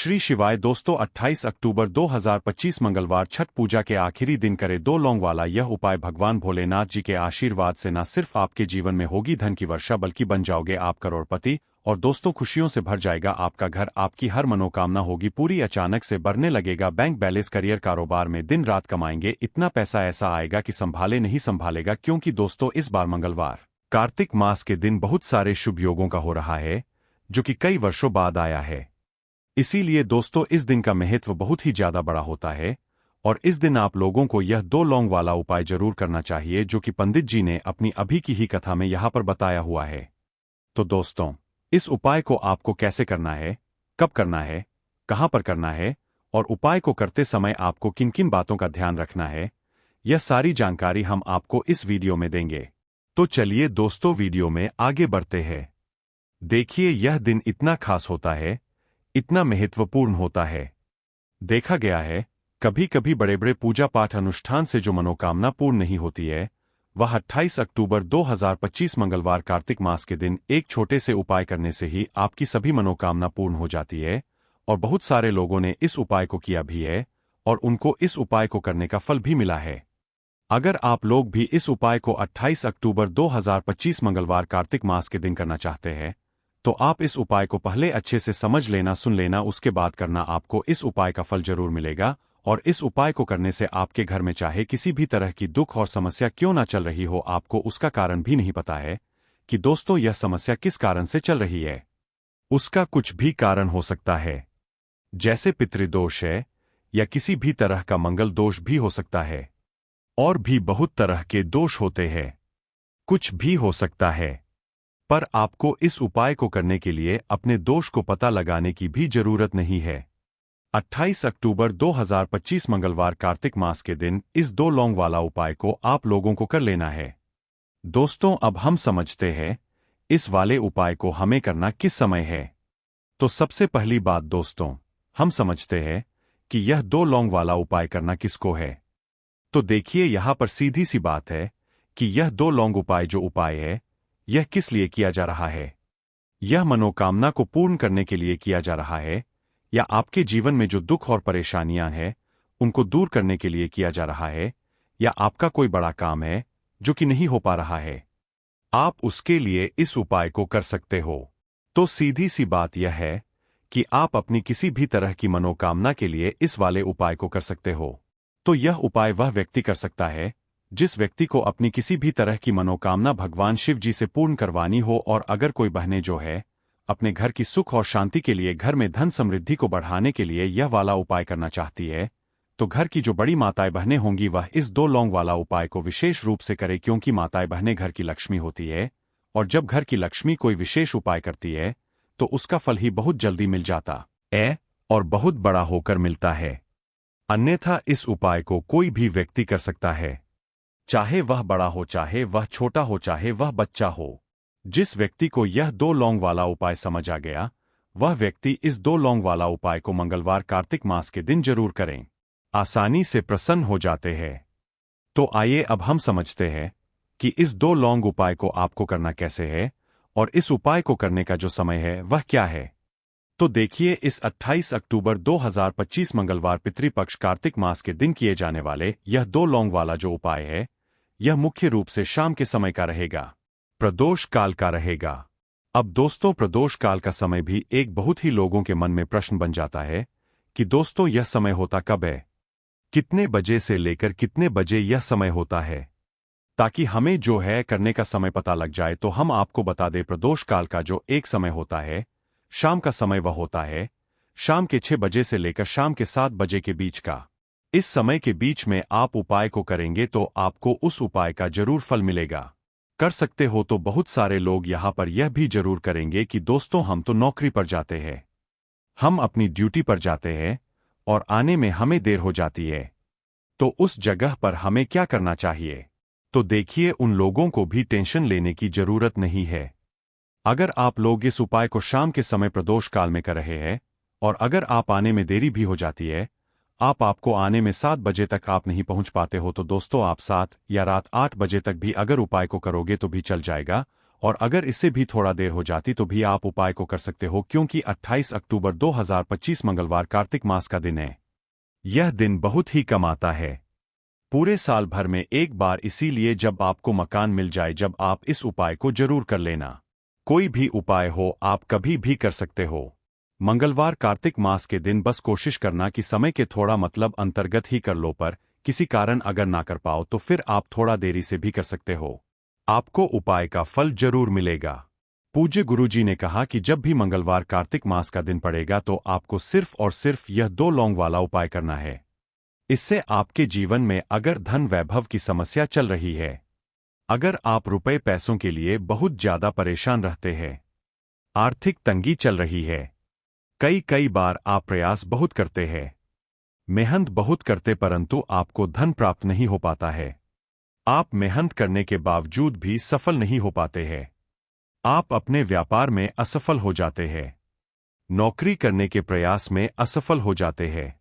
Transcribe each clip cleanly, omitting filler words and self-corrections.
श्री शिवाय दोस्तों 28 अक्टूबर 2025 मंगलवार छठ पूजा के आखिरी दिन करे 2 लौंग वाला यह उपाय भगवान भोलेनाथ जी के आशीर्वाद से न सिर्फ आपके जीवन में होगी धन की वर्षा बल्कि बन जाओगे आप करोड़पति और दोस्तों खुशियों से भर जाएगा आपका घर आपकी हर मनोकामना होगी पूरी अचानक से बढ़ने लगेगा बैंक बैलेंस करियर कारोबार में दिन रात कमाएंगे इतना पैसा ऐसा आएगा कि संभाले नहीं संभालेगा क्योंकि दोस्तों इस बार मंगलवार कार्तिक मास के दिन बहुत सारे शुभ योगों का हो रहा है जो कि कई वर्षों बाद आया है। इसीलिए दोस्तों इस दिन का महत्व बहुत ही ज्यादा बड़ा होता है और इस दिन आप लोगों को यह 2 लौंग वाला उपाय जरूर करना चाहिए जो कि पंडित जी ने अपनी अभी की ही कथा में यहाँ पर बताया हुआ है। तो दोस्तों इस उपाय को आपको कैसे करना है, कब करना है, कहाँ पर करना है और उपाय को करते समय आपको किन किन बातों का ध्यान रखना है, यह सारी जानकारी हम आपको इस वीडियो में देंगे। तो चलिए दोस्तों वीडियो में आगे बढ़ते हैं। देखिए यह दिन इतना खास होता है, इतना महत्वपूर्ण होता है। देखा गया है कभी कभी बड़े बड़े पूजा पाठ अनुष्ठान से जो मनोकामना पूर्ण नहीं होती है वह 28 अक्टूबर 2025 मंगलवार कार्तिक मास के दिन एक छोटे से उपाय करने से ही आपकी सभी मनोकामना पूर्ण हो जाती है और बहुत सारे लोगों ने इस उपाय को किया भी है और उनको इस उपाय को करने का फल भी मिला है। अगर आप लोग भी इस उपाय को 28 अक्टूबर 2025 मंगलवार कार्तिक मास के दिन करना चाहते हैं तो आप इस उपाय को पहले अच्छे से समझ लेना सुन लेना उसके बाद करना आपको इस उपाय का फल जरूर मिलेगा और इस उपाय को करने से आपके घर में चाहे किसी भी तरह की दुख और समस्या क्यों ना चल रही हो आपको उसका कारण भी नहीं पता है कि दोस्तों यह समस्या किस कारण से चल रही है। उसका कुछ भी कारण हो सकता है जैसे पितृदोष है या किसी भी तरह का मंगल दोष भी हो सकता है और भी बहुत तरह के दोष होते हैं, कुछ भी हो सकता है। पर आपको इस उपाय को करने के लिए अपने दोष को पता लगाने की भी जरूरत नहीं है। 28 अक्टूबर 2025 मंगलवार कार्तिक मास के दिन इस 2 लौंग वाला उपाय को आप लोगों को कर लेना है। दोस्तों अब हम समझते हैं इस वाले उपाय को हमें करना किस समय है। तो सबसे पहली बात दोस्तों हम समझते हैं कि यह 2 लौंग वाला उपाय करना किसको है। तो देखिए यहां पर सीधी सी बात है कि यह 2 लौंग उपाय जो उपाय है यह किस लिए किया जा रहा है। यह मनोकामना को पूर्ण करने के लिए किया जा रहा है या आपके जीवन में जो दुख और परेशानियां हैं उनको दूर करने के लिए किया जा रहा है या आपका कोई बड़ा काम है जो कि नहीं हो पा रहा है, आप उसके लिए इस उपाय को कर सकते हो। तो सीधी सी बात यह है कि आप अपनी किसी भी तरह की मनोकामना के लिए इस वाले उपाय को कर सकते हो। तो यह उपाय वह व्यक्ति कर सकता है जिस व्यक्ति को अपनी किसी भी तरह की मनोकामना भगवान शिव जी से पूर्ण करवानी हो और अगर कोई बहनें जो है अपने घर की सुख और शांति के लिए घर में धन समृद्धि को बढ़ाने के लिए यह वाला उपाय करना चाहती है तो घर की जो बड़ी माताएं बहनें होंगी वह इस 2 लौंग वाला उपाय को विशेष रूप से करे क्योंकि माताएं बहनें घर की लक्ष्मी होती है और जब घर की लक्ष्मी कोई विशेष उपाय करती है तो उसका फल ही बहुत जल्दी मिल जाता है और बहुत बड़ा होकर मिलता है। अन्यथा इस उपाय को कोई भी व्यक्ति कर सकता है, चाहे वह बड़ा हो चाहे वह छोटा हो चाहे वह बच्चा हो। जिस व्यक्ति को यह 2 लौंग वाला उपाय समझ आ गया वह व्यक्ति इस 2 लौंग वाला उपाय को मंगलवार कार्तिक मास के दिन जरूर करें, आसानी से प्रसन्न हो जाते हैं। तो आइए अब हम समझते हैं कि इस 2 लौंग उपाय को आपको करना कैसे है और इस उपाय को करने का जो समय है वह क्या है। तो देखिए इस 28 अक्टूबर 2025 मंगलवार पितृपक्ष कार्तिक मास के दिन किए जाने वाले यह 2 लौंग वाला जो उपाय है यह मुख्य रूप से शाम के समय का रहेगा, प्रदोष काल का रहेगा। अब दोस्तों प्रदोष काल का समय भी एक बहुत ही लोगों के मन में प्रश्न बन जाता है कि दोस्तों यह समय होता कब है, कितने बजे से लेकर कितने बजे यह समय होता है, ताकि हमें जो है करने का समय पता लग जाए। तो हम आपको बता दें प्रदोष काल का जो एक समय होता है शाम का समय वह होता है शाम के 6 बजे से लेकर शाम के 7 बजे के बीच का। इस समय के बीच में आप उपाय को करेंगे तो आपको उस उपाय का जरूर फल मिलेगा। कर सकते हो तो बहुत सारे लोग यहाँ पर यह भी जरूर करेंगे कि दोस्तों हम तो नौकरी पर जाते हैं, हम अपनी ड्यूटी पर जाते हैं और आने में हमें देर हो जाती है तो उस जगह पर हमें क्या करना चाहिए। तो देखिए उन लोगों को भी टेंशन लेने की जरूरत नहीं है। अगर आप लोग इस उपाय को शाम के समय प्रदोष काल में कर रहे हैं और अगर आप आने में देरी भी हो जाती है आपको आने में 7 बजे तक आप नहीं पहुंच पाते हो तो दोस्तों आप 7 या रात 8 बजे तक भी अगर उपाय को करोगे तो भी चल जाएगा और अगर इससे भी थोड़ा देर हो जाती तो भी आप उपाय को कर सकते हो, क्योंकि 28 अक्टूबर 2025 मंगलवार कार्तिक मास का दिन है। यह दिन बहुत ही कम आता है, पूरे साल भर में एक बार, इसीलिए जब आपको मकान मिल जाए जब आप इस उपाय को जरूर कर लेना। कोई भी उपाय हो आप कभी भी कर सकते हो। मंगलवार कार्तिक मास के दिन बस कोशिश करना कि समय के थोड़ा अंतर्गत ही कर लो, पर किसी कारण अगर ना कर पाओ तो फिर आप थोड़ा देरी से भी कर सकते हो। आपको उपाय का फल जरूर मिलेगा। पूज्य गुरुजी ने कहा कि जब भी मंगलवार कार्तिक मास का दिन पड़ेगा तो आपको सिर्फ और सिर्फ यह 2 लौंग वाला उपाय करना है। इससे आपके जीवन में अगर धन वैभव की समस्या चल रही है, अगर आप रुपए पैसों के लिए बहुत ज्यादा परेशान रहते हैं, आर्थिक तंगी चल रही है, कई बार आप प्रयास बहुत करते हैं, मेहनत बहुत करते परंतु आपको धन प्राप्त नहीं हो पाता है, आप मेहनत करने के बावजूद भी सफल नहीं हो पाते हैं, आप अपने व्यापार में असफल हो जाते हैं, नौकरी करने के प्रयास में असफल हो जाते हैं,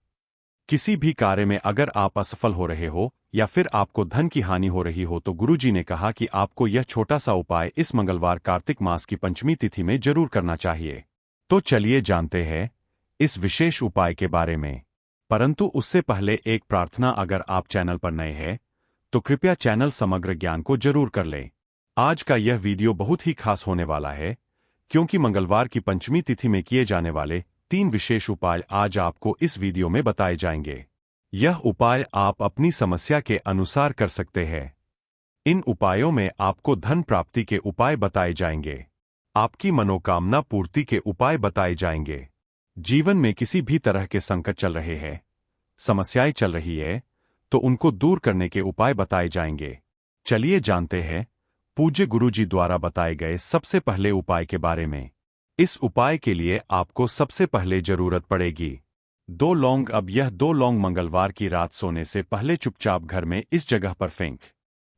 किसी भी कार्य में अगर आप असफल हो रहे हो या फिर आपको धन की हानि हो रही हो, तो गुरुजी ने कहा कि आपको यह छोटा सा उपाय इस मंगलवार कार्तिक मास की पंचमी तिथि में जरूर करना चाहिए। तो चलिए जानते हैं इस विशेष उपाय के बारे में। परंतु उससे पहले एक प्रार्थना, अगर आप चैनल पर नए हैं तो कृपया चैनल समग्र ज्ञान को जरूर कर लें। आज का यह वीडियो बहुत ही खास होने वाला है, क्योंकि मंगलवार की पंचमी तिथि में किए जाने वाले 3 विशेष उपाय आज आपको इस वीडियो में बताए जाएंगे। यह उपाय आप अपनी समस्या के अनुसार कर सकते हैं। इन उपायों में आपको धन प्राप्ति के उपाय बताए जाएंगे, आपकी मनोकामना पूर्ति के उपाय बताए जाएंगे। जीवन में किसी भी तरह के संकट चल रहे हैं, समस्याएं चल रही है, तो उनको दूर करने के उपाय बताए जाएंगे। चलिए जानते हैं पूज्य गुरुजी द्वारा बताए गए सबसे पहले उपाय के बारे में। इस उपाय के लिए आपको सबसे पहले जरूरत पड़ेगी 2 लौंग। अब यह 2 लौंग मंगलवार की रात सोने से पहले चुपचाप घर में इस जगह पर फेंक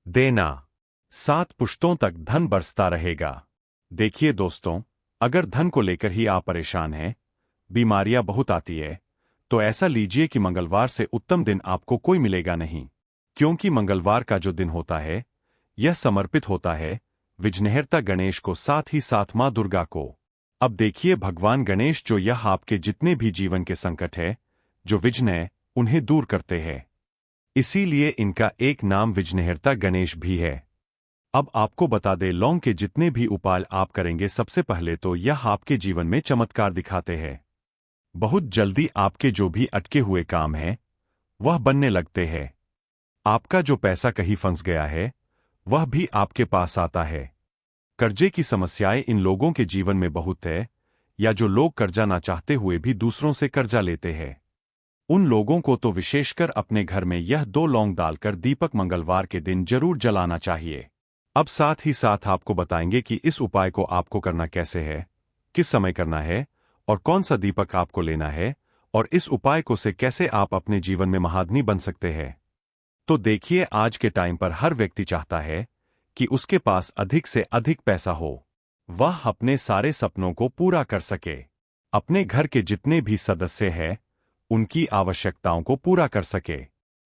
देना। 7 पुश्तों तक धन बरसता रहेगा। देखिए दोस्तों, अगर धन को लेकर ही आप परेशान हैं, बीमारियां बहुत आती है, तो ऐसा लीजिए कि मंगलवार से उत्तम दिन आपको कोई मिलेगा नहीं, क्योंकि मंगलवार का जो दिन होता है यह समर्पित होता है विघ्नहर्ता गणेश को, साथ ही साथ मां दुर्गा को। अब देखिए, भगवान गणेश जो यह आपके जितने भी जीवन के संकट है, जो विघ्न है, उन्हें दूर करते हैं, इसीलिए इनका एक नाम विघ्नहर्ता गणेश भी है। अब आपको बता दें, लौंग के जितने भी उपाय आप करेंगे, सबसे पहले तो यह आपके जीवन में चमत्कार दिखाते हैं। बहुत जल्दी आपके जो भी अटके हुए काम हैं वह बनने लगते हैं। आपका जो पैसा कहीं फंस गया है वह भी आपके पास आता है। कर्जे की समस्याएं इन लोगों के जीवन में बहुत है, या जो लोग कर्जा ना चाहते हुए भी दूसरों से कर्जा लेते हैं, उन लोगों को तो विशेषकर अपने घर में यह 2 लौंग डालकर दीपक मंगलवार के दिन जरूर जलाना चाहिए। अब साथ ही साथ आपको बताएंगे कि इस उपाय को आपको करना कैसे है, किस समय करना है और कौन सा दीपक आपको लेना है, और इस उपाय को से कैसे आप अपने जीवन में महाधनी बन सकते हैं। तो देखिए, आज के टाइम पर हर व्यक्ति चाहता है कि उसके पास अधिक से अधिक पैसा हो, वह अपने सारे सपनों को पूरा कर सके, अपने घर के जितने भी सदस्य हैं उनकी आवश्यकताओं को पूरा कर सके।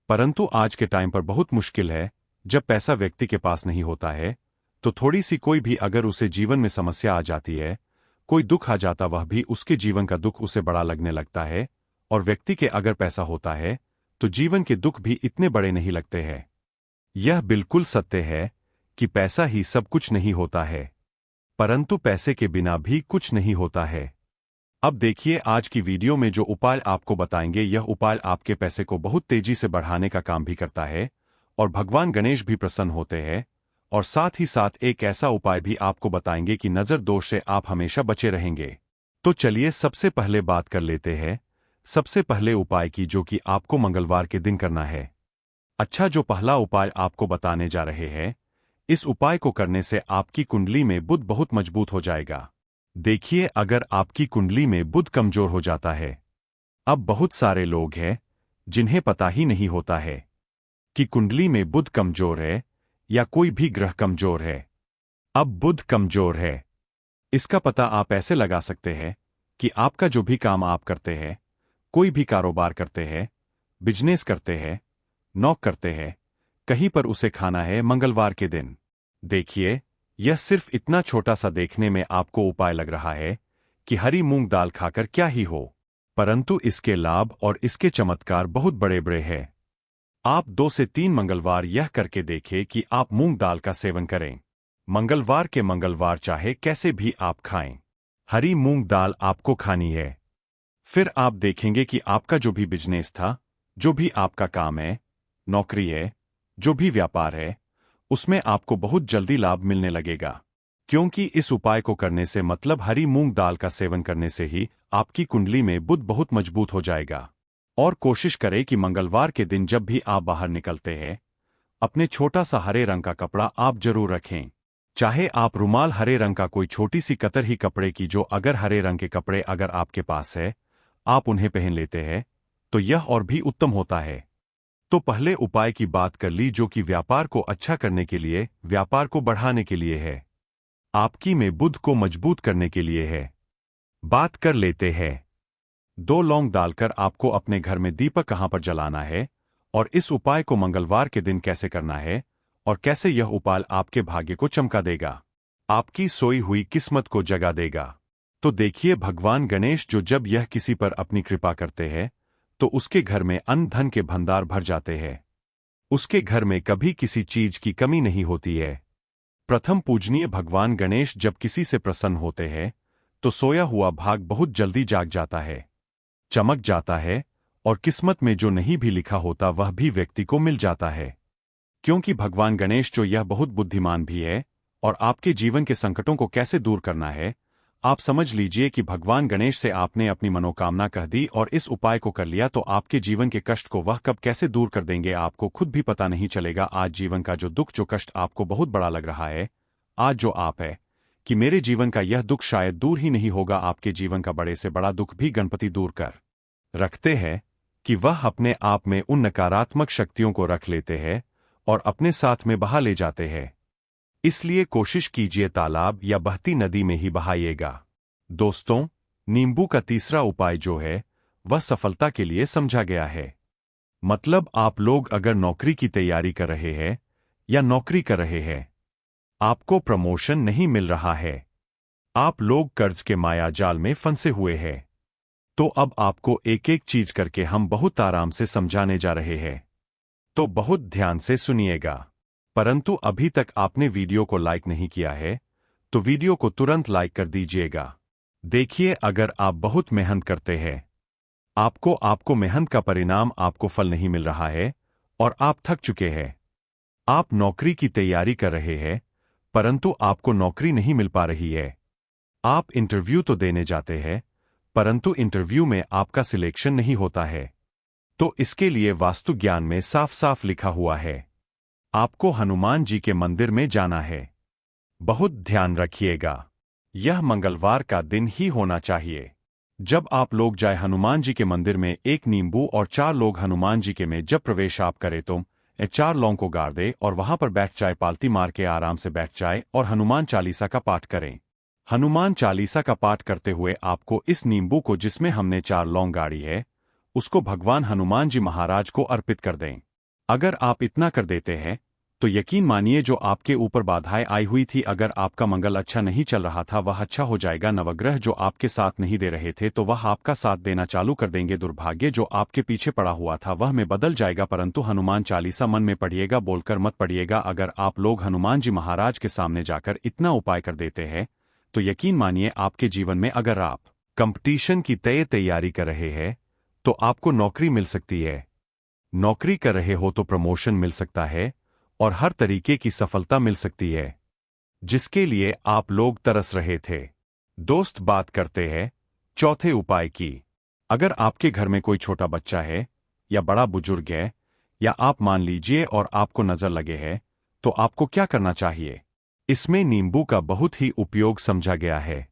परंतु आज के टाइम पर बहुत मुश्किल है, जब पैसा व्यक्ति के पास नहीं होता है तो थोड़ी सी कोई भी अगर उसे जीवन में समस्या आ जाती है, कोई दुख आ जाता, वह भी उसके जीवन का दुख उसे बड़ा लगने लगता है। और व्यक्ति के अगर पैसा होता है तो जीवन के दुख भी इतने बड़े नहीं लगते हैं। यह बिल्कुल सत्य है कि पैसा ही सब कुछ नहीं होता है, परंतु पैसे के बिना भी कुछ नहीं होता है। अब देखिए, आज की वीडियो में जो उपाय आपको बताएंगे, यह उपाय आपके पैसे को बहुत तेजी से बढ़ाने का काम भी करता है, और भगवान गणेश भी प्रसन्न होते हैं। और साथ ही साथ एक ऐसा उपाय भी आपको बताएंगे कि नजर दोष से आप हमेशा बचे रहेंगे। तो चलिए सबसे पहले बात कर लेते हैं सबसे पहले उपाय की, जो कि आपको मंगलवार के दिन करना है। अच्छा, जो पहला उपाय आपको बताने जा रहे हैं, इस उपाय को करने से आपकी कुंडली में बुध बहुत मजबूत हो जाएगा। देखिए, अगर आपकी कुंडली में बुध कमजोर हो जाता है, अब बहुत सारे लोग हैं जिन्हें पता ही नहीं होता है कि कुंडली में बुध कमजोर है या कोई भी ग्रह कमजोर है। अब बुध कमजोर है, इसका पता आप ऐसे लगा सकते हैं कि आपका जो भी काम आप करते हैं, कोई भी कारोबार करते हैं, बिजनेस करते हैं, नौक करते हैं, कहीं पर उसे खाना है मंगलवार के दिन। देखिए, यह सिर्फ इतना छोटा सा देखने में आपको उपाय लग रहा है कि हरी मूंग दाल खाकर क्या ही हो, परंतु इसके लाभ और इसके चमत्कार बहुत बड़े बड़े हैं। आप 2 से 3 मंगलवार यह करके देखें कि आप मूंग दाल का सेवन करें। मंगलवार के मंगलवार चाहे कैसे भी आप खाएं, हरी मूंग दाल आपको खानी है। फिर आप देखेंगे कि आपका जो भी बिजनेस था, जो भी आपका काम है, नौकरी है, जो भी व्यापार है, उसमें आपको बहुत जल्दी लाभ मिलने लगेगा। क्योंकि इस उपाय को करने से मतलब हरी मूंग दाल का सेवन करने से ही आपकी कुंडली में बुध बहुत मजबूत हो जाएगा। और कोशिश करें कि मंगलवार के दिन जब भी आप बाहर निकलते हैं, अपने छोटा सा हरे रंग का कपड़ा आप जरूर रखें। चाहे आप रुमाल हरे रंग का कोई छोटी सी कतर ही कपड़े की, जो अगर हरे रंग के कपड़े अगर आपके पास है, आप उन्हें पहन लेते हैं तो यह और भी उत्तम होता है। तो पहले उपाय की बात कर ली, जो कि व्यापार को अच्छा करने के लिए, व्यापार को बढ़ाने के लिए है, आपकी में बुध को मजबूत करने के लिए है। बात कर लेते हैं। 2 लौंग डालकर आपको अपने घर में दीपक कहां पर जलाना है और इस उपाय को मंगलवार के दिन कैसे करना है और कैसे यह उपाय आपके भाग्य को चमका देगा, आपकी सोई हुई किस्मत को जगा देगा। तो देखिए, भगवान गणेश जो जब यह किसी पर अपनी कृपा करते हैं तो उसके घर में अन्न धन के भंडार भर जाते हैं। उसके घर में कभी किसी चीज की कमी नहीं होती है। प्रथम पूजनीय भगवान गणेश जब किसी से प्रसन्न होते हैं तो सोया हुआ भाग बहुत जल्दी जाग जाता है, चमक जाता है और किस्मत में जो नहीं भी लिखा होता वह भी व्यक्ति को मिल जाता है। क्योंकि भगवान गणेश जो यह बहुत बुद्धिमान भी है और आपके जीवन के संकटों को कैसे दूर करना है, आप समझ लीजिए कि भगवान गणेश से आपने अपनी मनोकामना कह दी और इस उपाय को कर लिया तो आपके जीवन के कष्ट को वह कब कैसे दूर कर देंगे आपको खुद भी पता नहीं चलेगा। आज जीवन का जो दुख, जो कष्ट आपको बहुत बड़ा लग रहा है, आज जो आप है कि मेरे जीवन का यह दुख शायद दूर ही नहीं होगा, आपके जीवन का बड़े से बड़ा दुख भी गणपति दूर कर रखते हैं कि वह अपने आप में उन नकारात्मक शक्तियों को रख लेते हैं और अपने साथ में बहा ले जाते हैं। इसलिए कोशिश कीजिए तालाब या बहती नदी में ही बहाइएगा। दोस्तों, नींबू का तीसरा उपाय जो है वह सफलता के लिए समझा गया है। मतलब आप लोग अगर नौकरी की तैयारी कर रहे हैं या नौकरी कर रहे हैं, आपको प्रमोशन नहीं मिल रहा है, आप लोग कर्ज के माया जाल में फंसे हुए हैं, तो अब आपको एक एक चीज करके हम बहुत आराम से समझाने जा रहे हैं, तो बहुत ध्यान से सुनिएगा। परंतु अभी तक आपने वीडियो को लाइक नहीं किया है तो वीडियो को तुरंत लाइक कर दीजिएगा। देखिए, अगर आप बहुत मेहनत करते हैं, आपको मेहनत का परिणाम, आपको फल नहीं मिल रहा है और आप थक चुके हैं, आप नौकरी की तैयारी कर रहे हैं परंतु आपको नौकरी नहीं मिल पा रही है, आप इंटरव्यू तो देने जाते हैं परंतु इंटरव्यू में आपका सिलेक्शन नहीं होता है, तो इसके लिए वास्तु ज्ञान में साफ साफ लिखा हुआ है, आपको हनुमान जी के मंदिर में जाना है। बहुत ध्यान रखिएगा, यह मंगलवार का दिन ही होना चाहिए। जब आप लोग जाए हनुमान जी के मंदिर में, एक नींबू और 4 लोग हनुमान जी के में जब प्रवेश आप करें तो 4 लौंग को गाड़ दे और वहां पर बैठ जाए, पालती मार के आराम से बैठ जाए और हनुमान चालीसा का पाठ करें। हनुमान चालीसा का पाठ करते हुए आपको इस नींबू को, जिसमें हमने 4 लौंग गाड़ी है, उसको भगवान हनुमान जी महाराज को अर्पित कर दें। अगर आप इतना कर देते हैं तो यकीन मानिए जो आपके ऊपर बाधाएं आई हुई थी, अगर आपका मंगल अच्छा नहीं चल रहा था, वह अच्छा हो जाएगा। नवग्रह जो आपके साथ नहीं दे रहे थे तो वह आपका साथ देना चालू कर देंगे। दुर्भाग्य जो आपके पीछे पड़ा हुआ था वह में बदल जाएगा। परंतु हनुमान चालीसा मन में पढ़िएगा, बोलकर मत पढ़िएगा। अगर आप लोग हनुमान जी महाराज के सामने जाकर इतना उपाय कर देते हैं तो यकीन मानिए आपके जीवन में, अगर आप कंपटीशन की तैयारी कर रहे हैं तो आपको नौकरी मिल सकती है, नौकरी कर रहे हो तो प्रमोशन मिल सकता है और हर तरीके की सफलता मिल सकती है, जिसके लिए आप लोग तरस रहे थे। दोस्त, बात करते हैं चौथे उपाय की। अगर आपके घर में कोई छोटा बच्चा है या बड़ा बुजुर्ग है या आप मान लीजिए और आपको नजर लगे है, तो आपको क्या करना चाहिए। इसमें नींबू का बहुत ही उपयोग समझा गया है।